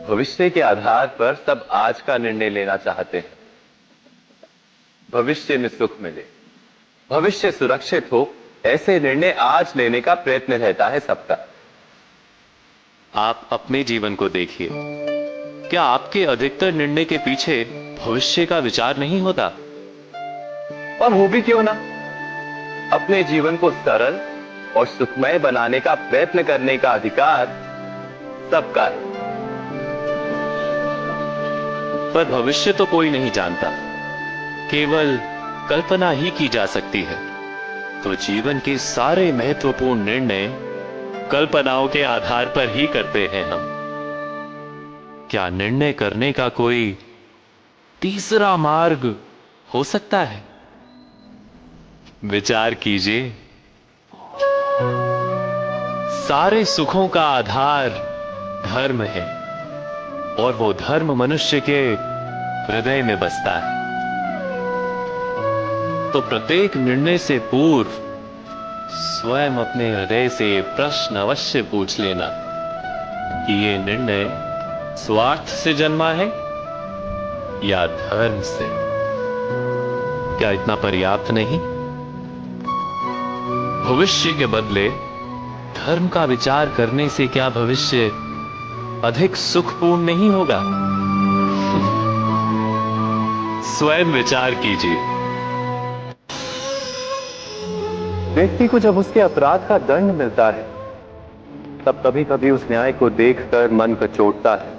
भविष्य के आधार पर सब आज का निर्णय लेना चाहते हैं। भविष्य में सुख मिले, भविष्य सुरक्षित हो, ऐसे निर्णय आज लेने का प्रयत्न रहता है सबका। आप अपने जीवन को देखिए, क्या आपके अधिकतर निर्णय के पीछे भविष्य का विचार नहीं होता? और वो भी क्यों ना, अपने जीवन को सरल और सुखमय बनाने का प्रयत्न करने का अधिकार सबका है। पर भविष्य तो कोई नहीं जानता, केवल कल्पना ही की जा सकती है। तो जीवन के सारे महत्वपूर्ण निर्णय कल्पनाओं के आधार पर ही करते हैं हम। क्या निर्णय करने का कोई तीसरा मार्ग हो सकता है? विचार कीजिए। सारे सुखों का आधार धर्म है, और वो धर्म मनुष्य के हृदय में बसता है। तो प्रत्येक निर्णय से पूर्व स्वयं अपने हृदय से प्रश्न अवश्य पूछ लेना कि ये निर्णय स्वार्थ से जन्मा है या धर्म से। क्या इतना पर्याप्त नहीं? भविष्य के बदले धर्म का विचार करने से क्या भविष्य अधिक सुखपूर्ण नहीं होगा? स्वयं विचार कीजिए। व्यक्ति को जब उसके अपराध का दंड मिलता है, तब कभी कभी उस न्याय को देखकर मन कचोटता है।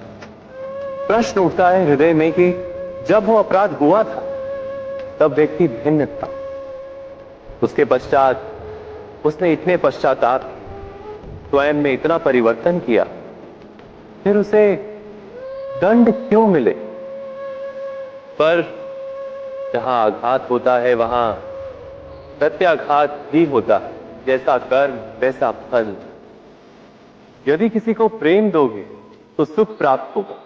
प्रश्न उठता है हृदय में कि जब वो अपराध हुआ था तब व्यक्ति भिन्न था। उसके पश्चात उसने इतने पश्चाताप, स्वयं में इतना परिवर्तन किया, फिर उसे दंड क्यों मिले? पर जहां आघात होता है वहां प्रत्याघात भी होता है। जैसा कर्म वैसा फल। यदि किसी को प्रेम दोगे तो सुख प्राप्त होगा,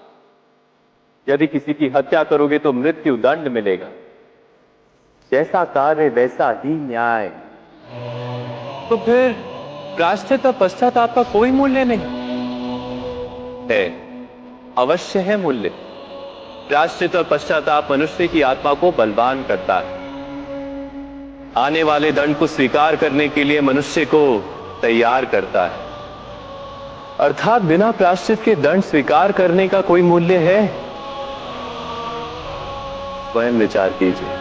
यदि किसी की हत्या करोगे तो मृत्यु दंड मिलेगा। जैसा कार्य वैसा ही न्याय। तो फिर प्रायश्चित और पश्चाताप का कोई मूल्य नहीं है? अवश्य है मूल्य। प्रायश्चित और पश्चाताप मनुष्य की आत्मा को बलवान करता है। आने वाले दंड को स्वीकार करने के लिए मनुष्य को तैयार करता है। अर्थात बिना प्रायश्चित के दंड स्वीकार करने का कोई मूल्य है? स्वयं विचार कीजिए।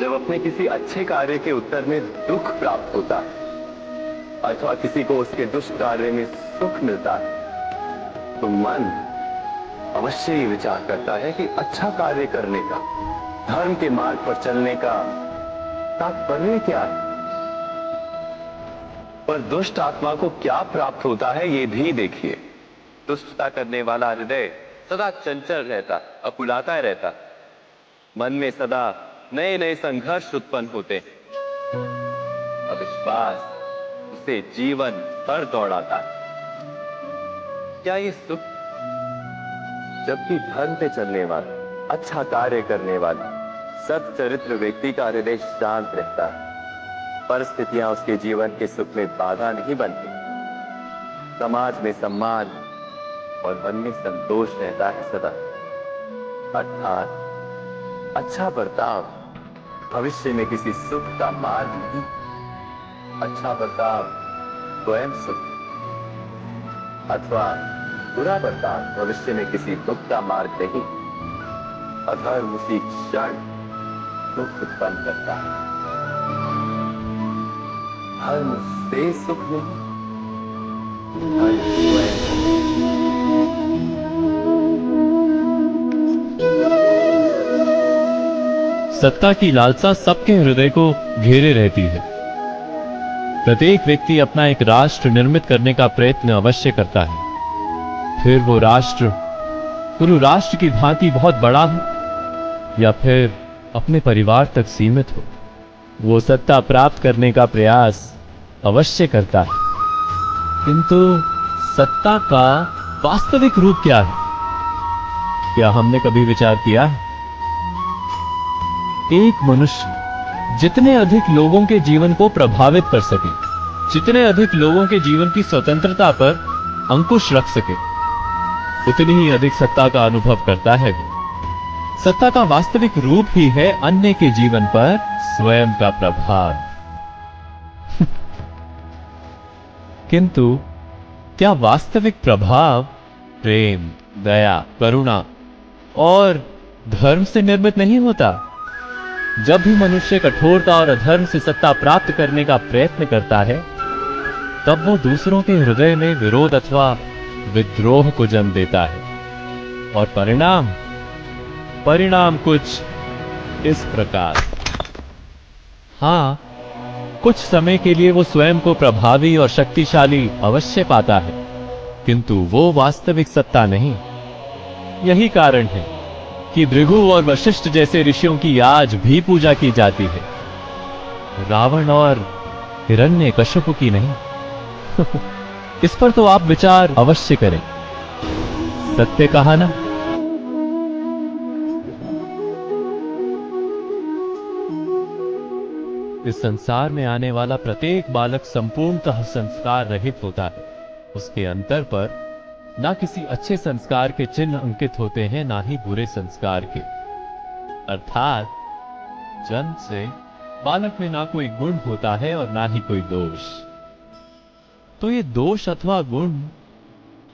जब अपने किसी अच्छे कार्य के उत्तर में दुख प्राप्त होता है अथवा किसी को उसके दुष्ट कार्य में सुख मिलता है, तो मन अवश्य ही विचार करता है कि अच्छा कार्य करने का, धर्म के मार्ग पर चलने का तात्पर्य क्या है। पर दुष्ट आत्मा को क्या प्राप्त होता है ये भी देखिए। दुष्टता करने वाला हृदय सदा चंचल रहता, अकुलाता रहता। मन में सदा नए नए संघर्ष उत्पन्न होते हैं। अविश्वास उसे जीवन भर दौड़ाता है। क्या ये सुख? जबकि धर्म पे चलने वाला, अच्छा कार्य करने वाला, सच्चरित्र व्यक्ति का हृदय शांत रहता है। परिस्थितियां उसके जीवन के सुख में बाधा नहीं बनती। समाज में सम्मान और मन में संतोष रहता है सदा। अर्थात अच्छा बर्ताव भविष्य में किसी सुख का मार्ग नहीं। अच्छा बर्ताव स्वयं सुख, अथवा बुरा बर्ताव भविष्य में किसी दुख का मार्ग नहीं। अधर्म उसी क्षण दुख उत्पन्न करता है। धर्म से सुख नहीं, धर्म स्वयं सत्ता की लालसा सबके हृदय को घेरे रहती है। प्रत्येक व्यक्ति अपना एक राष्ट्र निर्मित करने का प्रयत्न अवश्य करता है। फिर वो राष्ट्र पूरे राष्ट्र की भांति बहुत बड़ा हो या फिर अपने परिवार तक सीमित हो, वो सत्ता प्राप्त करने का प्रयास अवश्य करता है। किंतु सत्ता का वास्तविक रूप क्या है? क्या हमने कभी विचार किया है? एक मनुष्य जितने अधिक लोगों के जीवन को प्रभावित कर सके, जितने अधिक लोगों के जीवन की स्वतंत्रता पर अंकुश रख सके, उतनी ही अधिक सत्ता का अनुभव करता है वो। सत्ता का वास्तविक रूप ही है अन्य के जीवन पर स्वयं का प्रभाव। किंतु क्या वास्तविक प्रभाव प्रेम, दया, करुणा और धर्म से निर्मित नहीं होता? जब भी मनुष्य कठोरता और अधर्म से सत्ता प्राप्त करने का प्रयत्न करता है, तब वो दूसरों के हृदय में विरोध अथवा विद्रोह को जन्म देता है। और परिणाम कुछ इस प्रकार। हाँ, कुछ समय के लिए वो स्वयं को प्रभावी और शक्तिशाली अवश्य पाता है, किंतु वो वास्तविक सत्ता नहीं। यही कारण है कि भृगु और वशिष्ठ जैसे ऋषियों की आज भी पूजा की जाती है, रावण और हिरण्यकश्यप की नहीं। इस पर तो आप विचार अवश्य करें। सत्य कहा ना? इस संसार में आने वाला प्रत्येक बालक संपूर्णतः संस्कार रहित होता है। उसके अंतर पर ना किसी अच्छे संस्कार के चिन्ह अंकित होते हैं, ना ही बुरे संस्कार के। अर्थात जन्म से बालक में ना कोई गुण होता है और ना ही कोई दोष। तो ये दोष अथवा गुण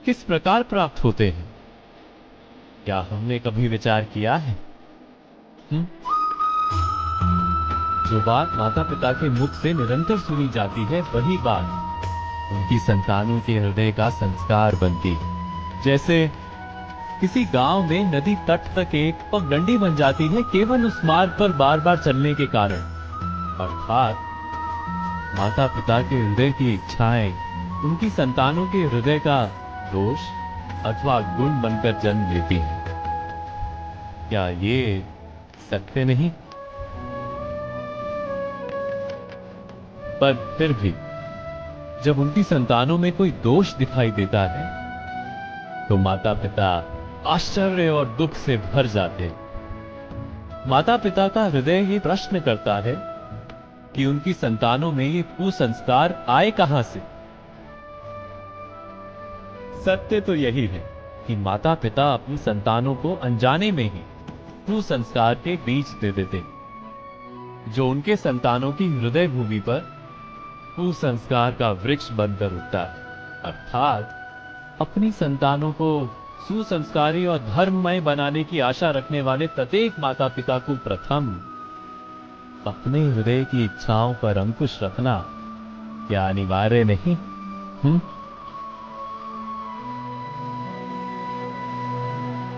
किस प्रकार प्राप्त होते हैं? क्या हमने कभी विचार किया है? जो बात माता पिता के मुख से निरंतर सुनी जाती है, वही बात उनकी संतानों के हृदय का संस्कार बनती है। जैसे किसी गांव में नदी तट तक एक पगडंडी बन जाती है केवल उस मार्ग पर बार बार चलने के कारण। अर्थात माता पिता के हृदय की इच्छाएं उनकी संतानों के हृदय का दोष अथवा गुण बनकर जन्म लेती हैं। क्या ये सत्य नहीं? पर फिर भी जब उनकी संतानों में कोई दोष दिखाई देता है, तो माता पिता आश्चर्य और दुख से भर जाते हैं। माता पिता का हृदय ये प्रश्न करता है कि उनकी संतानों में ये कुसंस्कार आए कहां से। सत्य तो यही है कि माता पिता अपनी संतानों को अनजाने में ही कुसंस्कार के बीज दे देते, जो उनके संतानों की हृदय भूमि पर कुसंस्कार का वृक्ष बनकर उठता है। अर्थात अपनी संतानों को सुसंस्कारी और धर्ममय बनाने की आशा रखने वाले प्रत्येक माता पिता को प्रथम अपने हृदय की इच्छाओं पर अंकुश रखना क्या अनिवार्य नहीं?